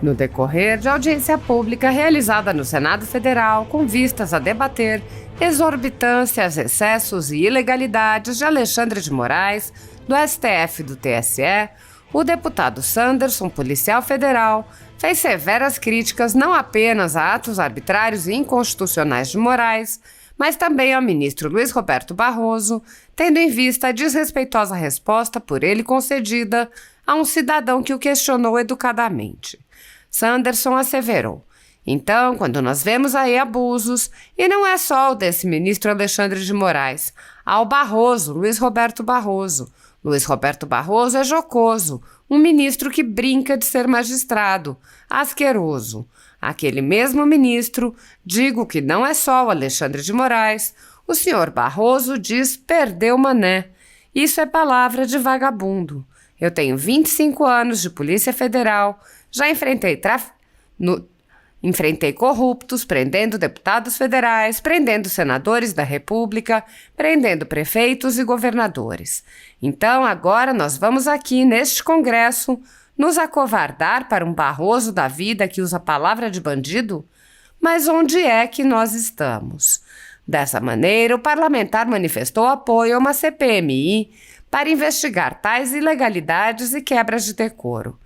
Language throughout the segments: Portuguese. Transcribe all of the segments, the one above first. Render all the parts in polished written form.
No decorrer de audiência pública realizada no Senado Federal com vistas a debater exorbitâncias, excessos e ilegalidades de Alexandre de Moraes, do STF e do TSE, o deputado Sanderson, policial federal, fez severas críticas não apenas a atos arbitrários e inconstitucionais de Moraes, mas também ao ministro Luiz Roberto Barroso, tendo em vista a desrespeitosa resposta por ele concedida a um cidadão que o questionou educadamente. Sanderson asseverou: então, quando nós vemos aí abusos, e não é só o desse ministro Alexandre de Moraes, há o Barroso, Luiz Roberto Barroso. Luiz Roberto Barroso é jocoso, um ministro que brinca de ser magistrado, asqueroso. Aquele mesmo ministro, digo que não é só o Alexandre de Moraes, o senhor Barroso diz perdeu mané. Isso é palavra de vagabundo. Eu tenho 25 anos de Polícia Federal, já enfrentei corruptos, prendendo deputados federais, prendendo senadores da República, prendendo prefeitos e governadores. Então, agora nós vamos aqui, neste Congresso, nos acovardar para um Barroso da vida que usa a palavra de bandido? Mas onde é que nós estamos? Dessa maneira, o parlamentar manifestou apoio a uma CPMI para investigar tais ilegalidades e quebras de decoro.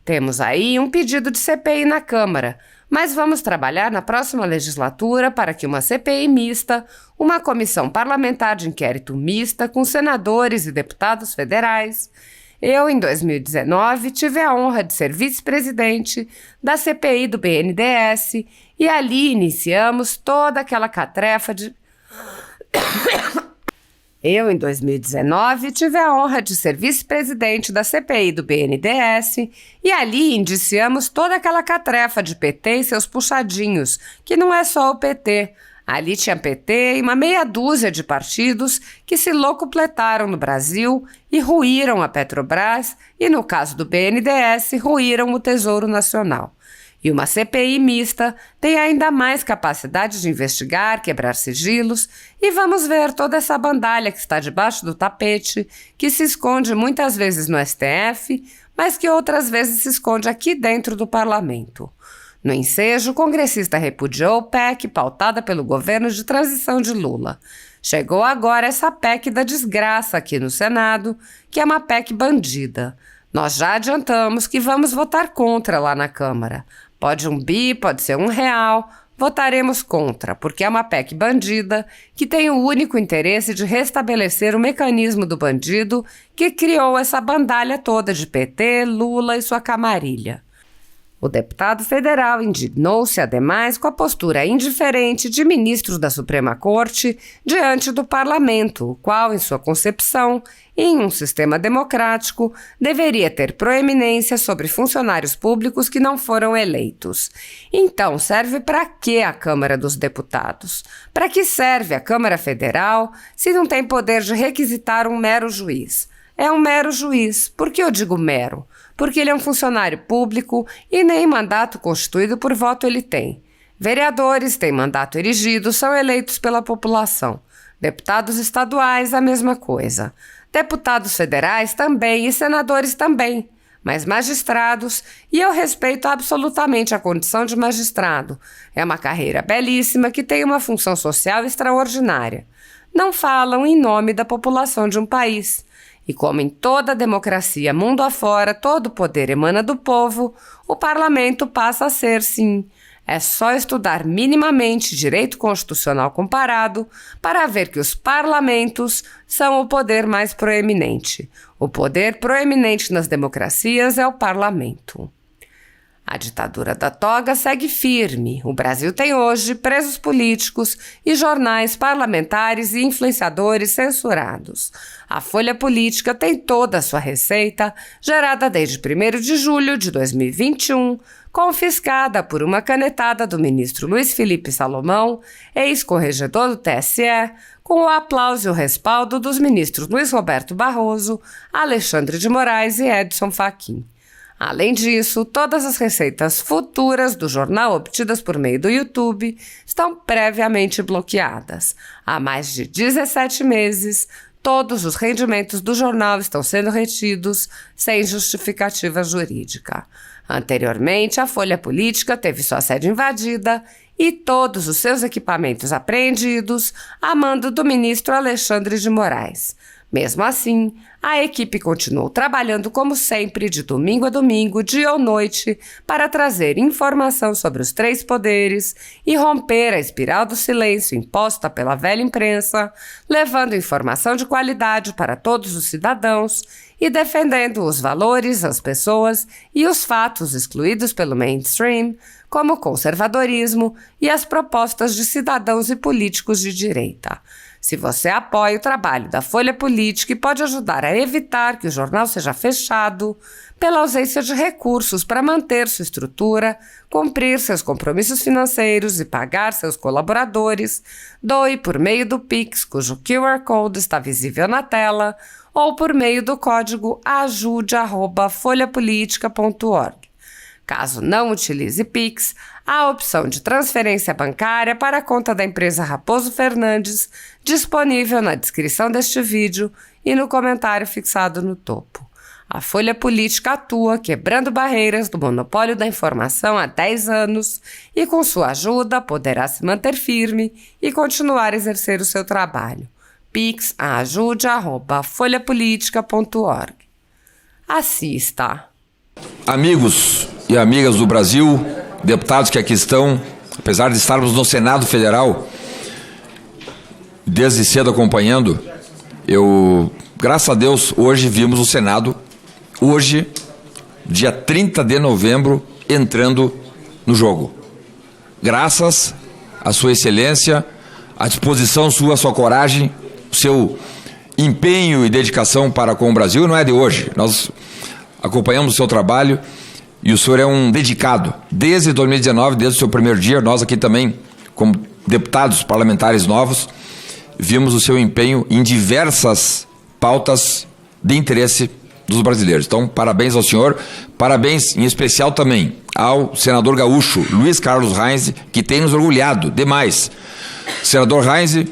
Temos aí um pedido de CPI na Câmara, mas vamos trabalhar na próxima legislatura para que uma CPI mista, uma comissão parlamentar de inquérito mista com senadores e deputados federais. Eu, em 2019, tive a honra de ser vice-presidente da CPI do BNDES e ali iniciamos toda aquela catrefa de... Eu, em 2019, tive a honra de ser vice-presidente da CPI do BNDES e ali indiciamos toda aquela catrefa de PT e seus puxadinhos, que não é só o PT. Ali tinha PT e uma meia dúzia de partidos que se locupletaram no Brasil e ruíram a Petrobras e, no caso do BNDES, ruíram o Tesouro Nacional. E uma CPI mista tem ainda mais capacidade de investigar, quebrar sigilos e vamos ver toda essa bandalha que está debaixo do tapete, que se esconde muitas vezes no STF, mas que outras vezes se esconde aqui dentro do parlamento. No ensejo, o congressista repudiou o PEC pautada pelo governo de transição de Lula. Chegou agora essa PEC da desgraça aqui no Senado, que é uma PEC bandida. Nós já adiantamos que vamos votar contra lá na Câmara. Pode um bi, pode ser R$1, votaremos contra, porque é uma PEC bandida que tem o único interesse de restabelecer o mecanismo do bandido que criou essa bandalha toda de PT, Lula e sua camarilha. O deputado federal indignou-se, ademais, com a postura indiferente de ministros da Suprema Corte diante do parlamento, o qual, em sua concepção, em um sistema democrático, deveria ter proeminência sobre funcionários públicos que não foram eleitos. Então, serve para quê a Câmara dos Deputados? Para que serve a Câmara Federal se não tem poder de requisitar um mero juiz? É um mero juiz. Por que eu digo mero? Porque ele é um funcionário público e nem mandato constituído por voto ele tem. Vereadores têm mandato erigido, são eleitos pela população. Deputados estaduais, a mesma coisa. Deputados federais também e senadores também. Mas magistrados, e eu respeito absolutamente a condição de magistrado. É uma carreira belíssima que tem uma função social extraordinária. Não falam em nome da população de um país. E como em toda democracia mundo afora, todo poder emana do povo, o parlamento passa a ser, sim. É só estudar minimamente direito constitucional comparado para ver que os parlamentos são o poder mais proeminente. O poder proeminente nas democracias é o parlamento. A ditadura da toga segue firme. O Brasil tem hoje presos políticos e jornais parlamentares e influenciadores censurados. A Folha Política tem toda a sua receita, gerada desde 1º de julho de 2021, confiscada por uma canetada do ministro Luiz Felipe Salomão, ex-corregedor do TSE, com o aplauso e o respaldo dos ministros Luiz Roberto Barroso, Alexandre de Moraes e Edson Fachin. Além disso, todas as receitas futuras do jornal obtidas por meio do YouTube estão previamente bloqueadas. Há mais de 17 meses, todos os rendimentos do jornal estão sendo retidos sem justificativa jurídica. Anteriormente, a Folha Política teve sua sede invadida e todos os seus equipamentos apreendidos a mando do ministro Alexandre de Moraes. Mesmo assim, a equipe continuou trabalhando como sempre, de domingo a domingo, dia ou noite, para trazer informação sobre os três poderes e romper a espiral do silêncio imposta pela velha imprensa, levando informação de qualidade para todos os cidadãos e defendendo os valores, as pessoas e os fatos excluídos pelo mainstream, como o conservadorismo e as propostas de cidadãos e políticos de direita. Se você apoia o trabalho da Folha Política e pode ajudar a evitar que o jornal seja fechado, pela ausência de recursos para manter sua estrutura, cumprir seus compromissos financeiros e pagar seus colaboradores, doe por meio do Pix, cujo QR Code está visível na tela, ou por meio do código ajude@folhapolitica.org. Caso não utilize Pix, há a opção de transferência bancária para a conta da empresa Raposo Fernandes, disponível na descrição deste vídeo e no comentário fixado no topo. A Folha Política atua quebrando barreiras do monopólio da informação há 10 anos e, com sua ajuda, poderá se manter firme e continuar a exercer o seu trabalho. Pix a ajude@folhapolitica.org. Assista. Amigos e amigas do Brasil, deputados que aqui estão, apesar de estarmos no Senado Federal, desde cedo acompanhando, graças a Deus, hoje vimos o Senado, hoje, dia 30 de novembro, entrando no jogo. Graças à sua excelência, à disposição sua, à sua coragem, o seu empenho e dedicação para com o Brasil, não é de hoje. Nós acompanhamos o seu trabalho e o senhor é um dedicado. Desde 2019, desde o seu primeiro dia, nós aqui também, como deputados parlamentares novos, vimos o seu empenho em diversas pautas de interesse dos brasileiros. Então, parabéns ao senhor, parabéns em especial também ao senador gaúcho Luiz Carlos Reins, que tem nos orgulhado demais. O senador Reins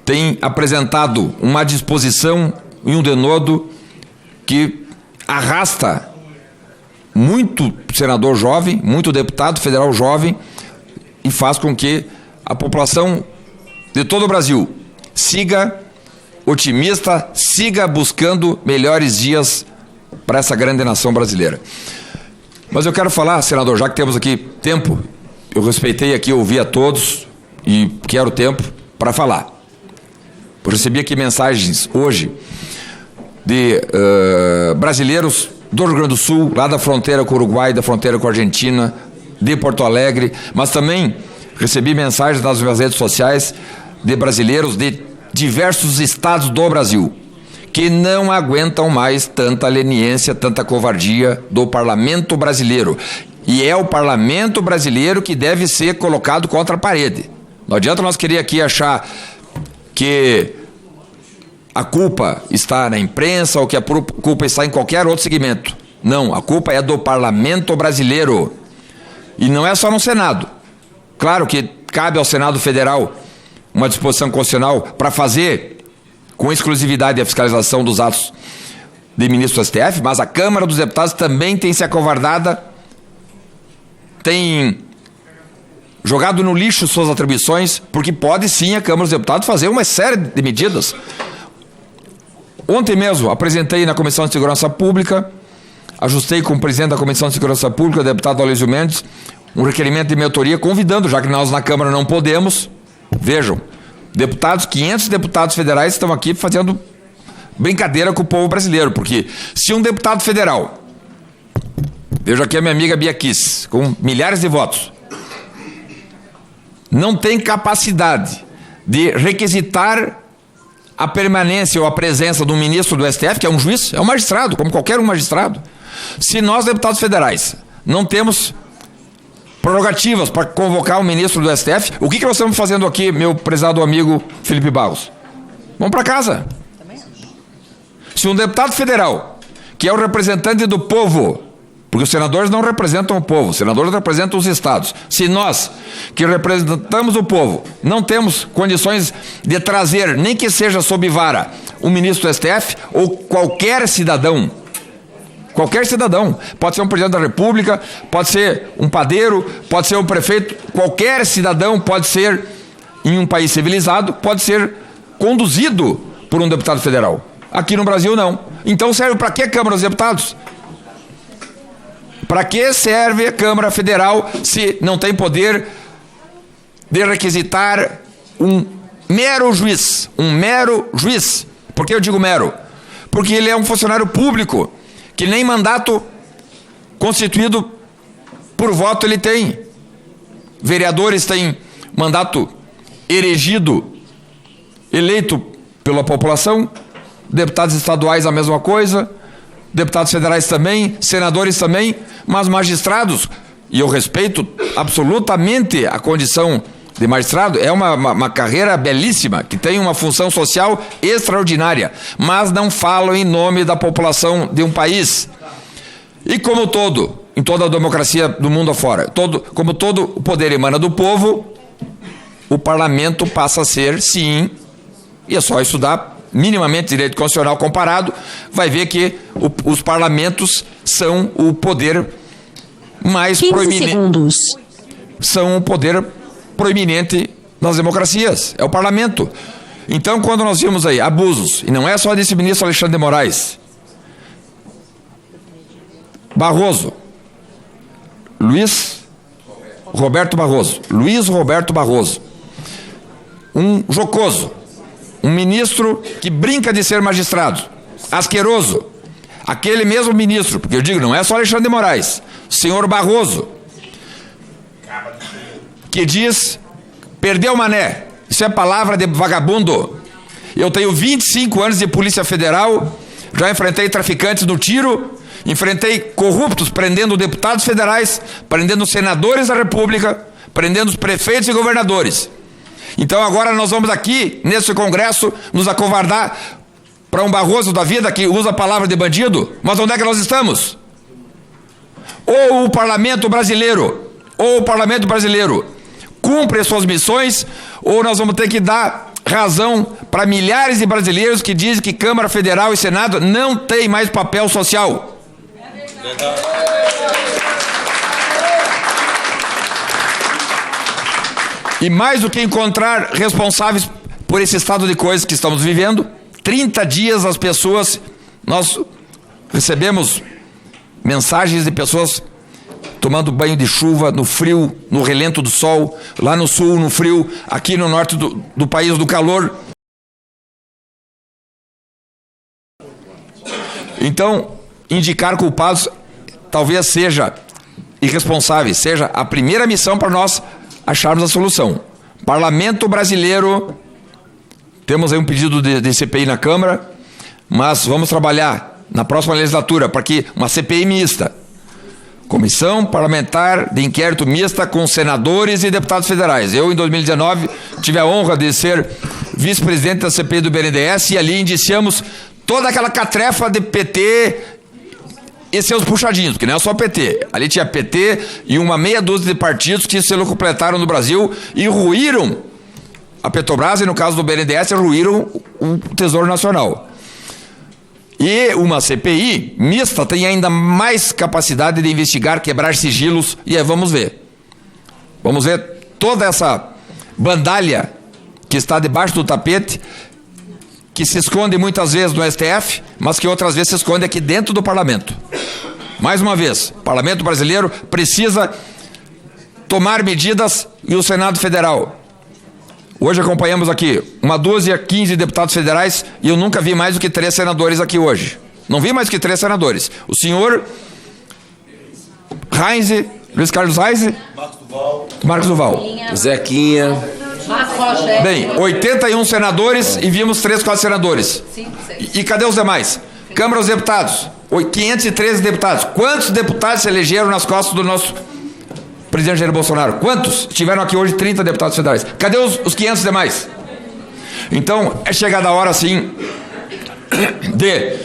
tem apresentado uma disposição e um denodo que arrasta muito senador jovem, muito deputado federal jovem e faz com que a população de todo o Brasil siga otimista, siga buscando melhores dias para essa grande nação brasileira. Mas eu quero falar, senador, já que temos aqui tempo, eu respeitei aqui, ouvi a todos e quero tempo para falar. Eu recebi aqui mensagens hoje de brasileiros do Rio Grande do Sul, lá da fronteira com o Uruguai, da fronteira com a Argentina, de Porto Alegre, mas também recebi mensagens nas minhas redes sociais de brasileiros de diversos estados do Brasil, que não aguentam mais tanta leniência, tanta covardia do parlamento brasileiro. E é o parlamento brasileiro que deve ser colocado contra a parede. Não adianta nós querer aqui achar que a culpa está na imprensa ou que a culpa está em qualquer outro segmento. Não, a culpa é do parlamento brasileiro. E não é só no Senado. Claro que cabe ao Senado Federal uma disposição constitucional para fazer com exclusividade a fiscalização dos atos de ministro do STF, mas a Câmara dos Deputados também tem se acovardada, tem jogado no lixo suas atribuições, porque pode sim a Câmara dos Deputados fazer uma série de medidas. Ontem mesmo apresentei na Comissão de Segurança Pública, ajustei com o presidente da Comissão de Segurança Pública, o deputado Aloysio Mendes, um requerimento de mentoria, convidando, já que nós na Câmara não podemos, vejam, 500 deputados federais estão aqui fazendo brincadeira com o povo brasileiro, porque se um deputado federal, vejo aqui a minha amiga Bia Kiss, com milhares de votos, não tem capacidade de requisitar a permanência ou a presença do ministro do STF, que é um juiz, é um magistrado, como qualquer um magistrado. Se nós, deputados federais, não temos prerrogativas para convocar o ministro do STF, o que nós estamos fazendo aqui, meu prezado amigo Felipe Barros? Vamos para casa. Se um deputado federal, que é o representante do povo, Porque os senadores não representam o povo, os senadores representam os estados. Se nós, que representamos o povo, não temos condições de trazer, nem que seja sob vara, um ministro do STF ou qualquer cidadão, pode ser um presidente da República, pode ser um padeiro, pode ser um prefeito, qualquer cidadão pode ser, em um país civilizado, pode ser conduzido por um deputado federal. Aqui no Brasil, não. Então serve para que Câmara dos Deputados? Para que serve a Câmara Federal se não tem poder de requisitar um mero juiz? Um mero juiz. Por que eu digo mero? Porque ele é um funcionário público, que nem mandato constituído por voto ele tem. Vereadores têm mandato erigido, eleito pela população, deputados estaduais a mesma coisa, deputados federais também, senadores também, mas magistrados, e eu respeito absolutamente a condição de magistrado, é uma carreira belíssima, que tem uma função social extraordinária, mas não falam em nome da população de um país. E como todo, em toda a democracia do mundo afora, como todo o poder emana do povo, o parlamento passa a ser, sim, e é só estudar minimamente direito constitucional comparado, vai ver que os parlamentos são o poder mais proeminente. São o poder proeminente nas democracias, é o parlamento. Então, quando nós vimos aí abusos, e não é só desse ministro Alexandre de Moraes, Barroso, Luiz Roberto Barroso, um jocoso, um ministro que brinca de ser magistrado, asqueroso, aquele mesmo ministro, porque eu digo, não é só Alexandre de Moraes, senhor Barroso, que diz, perdeu o mané, isso é palavra de vagabundo. Eu tenho 25 anos de Polícia Federal, já enfrentei traficantes no tiro, enfrentei corruptos prendendo deputados federais, prendendo senadores da República, prendendo os prefeitos e governadores. Então agora nós vamos aqui, nesse Congresso, nos acovardar para um Barroso da vida que usa a palavra de bandido? Mas onde é que nós estamos? Ou o Parlamento brasileiro cumpre as suas missões, ou nós vamos ter que dar razão para milhares de brasileiros que dizem que Câmara Federal e Senado não tem mais papel social. E mais do que encontrar responsáveis por esse estado de coisas que estamos vivendo, 30 dias as pessoas, nós recebemos mensagens de pessoas tomando banho de chuva, no frio, no relento do sol, lá no sul, no frio, aqui no norte do país, do calor. Então, indicar culpados talvez seja irresponsável, seja a primeira missão para nós acharmos a solução. Parlamento brasileiro, temos aí um pedido de CPI na Câmara, mas vamos trabalhar na próxima legislatura para que uma CPI mista, Comissão Parlamentar de Inquérito Mista com senadores e deputados federais. Eu, em 2019, tive a honra de ser vice-presidente da CPI do BNDES e ali indiciamos toda aquela catrefa de PT e seus puxadinhos, porque não é só PT. Ali tinha PT e uma meia dúzia de partidos que se completaram no Brasil e ruíram a Petrobras e, no caso do BNDES, ruíram o Tesouro Nacional. E uma CPI mista tem ainda mais capacidade de investigar, quebrar sigilos, e aí vamos ver. Vamos ver toda essa bandalha que está debaixo do tapete, que se esconde muitas vezes no STF, mas que outras vezes se esconde aqui dentro do parlamento. Mais uma vez, o parlamento brasileiro precisa tomar medidas e o Senado Federal. Hoje acompanhamos aqui uma dúzia, 15 deputados federais, e eu nunca vi mais do que 3 senadores aqui hoje. Não vi mais do que 3 senadores. O senhor Heinze, Luiz Carlos Heinze, Marcos Duval, Zequinha. Bem, 81 senadores e vimos 3, 4 senadores. E cadê os demais? Câmara dos Deputados, 513 deputados. Quantos deputados se elegeram nas costas do nosso presidente Jair Bolsonaro? Quantos? Tiveram aqui hoje 30 deputados federais. Cadê os 500 demais? Então, é chegada a hora, sim, de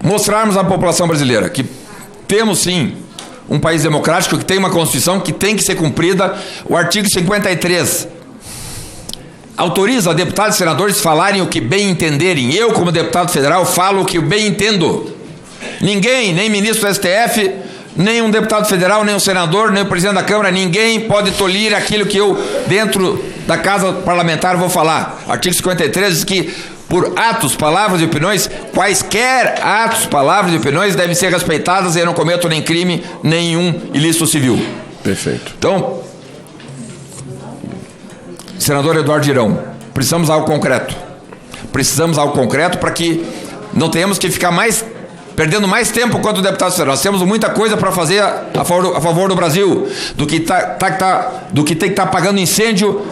mostrarmos à população brasileira que temos sim um país democrático que tem uma Constituição que tem que ser cumprida. O artigo 53 autoriza deputados e senadores falarem o que bem entenderem. Eu, como deputado federal, falo o que bem entendo. Ninguém, nem ministro do STF, nem um deputado federal, nem um senador, nem o presidente da Câmara, ninguém pode tolir aquilo que eu, dentro da Casa Parlamentar, vou falar. Artigo 53 diz que por atos, palavras e opiniões, quaisquer atos, palavras e opiniões devem ser respeitadas e eu não cometo nem crime, nenhum ilícito civil. Perfeito. Então, senador Eduardo Girão, precisamos de algo concreto. Precisamos de algo concreto para que não tenhamos que ficar perdendo mais tempo quanto deputado federal. Nós temos muita coisa para fazer a favor do Brasil, do que tem que estar pagando incêndio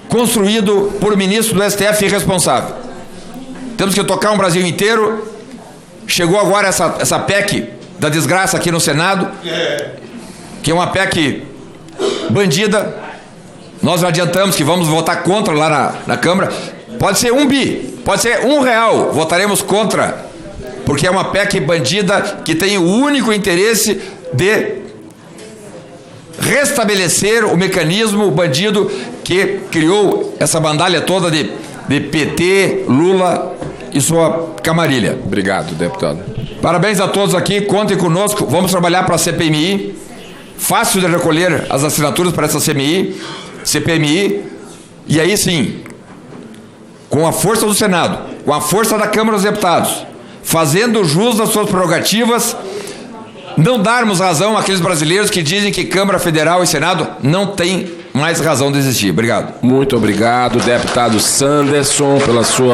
construído por ministro do STF irresponsável. Temos que tocar um Brasil inteiro. Chegou agora essa PEC da desgraça aqui no Senado, que é uma PEC bandida. Nós já adiantamos que vamos votar contra lá na Câmara. Pode ser 1 bi, pode ser R$1, votaremos contra, porque é uma PEC bandida que tem o único interesse de restabelecer o mecanismo bandido que criou essa bandalha toda de PT, Lula e sua camarilha. Obrigado, deputado. Parabéns a todos aqui, contem conosco, vamos trabalhar para a CPMI, fácil de recolher as assinaturas para essa CPMI, e aí sim, com a força do Senado, com a força da Câmara dos Deputados, fazendo jus às suas prerrogativas, não darmos razão àqueles brasileiros que dizem que Câmara Federal e Senado não têm mais razão de existir. Obrigado. Muito obrigado, deputado Sanderson, pela sua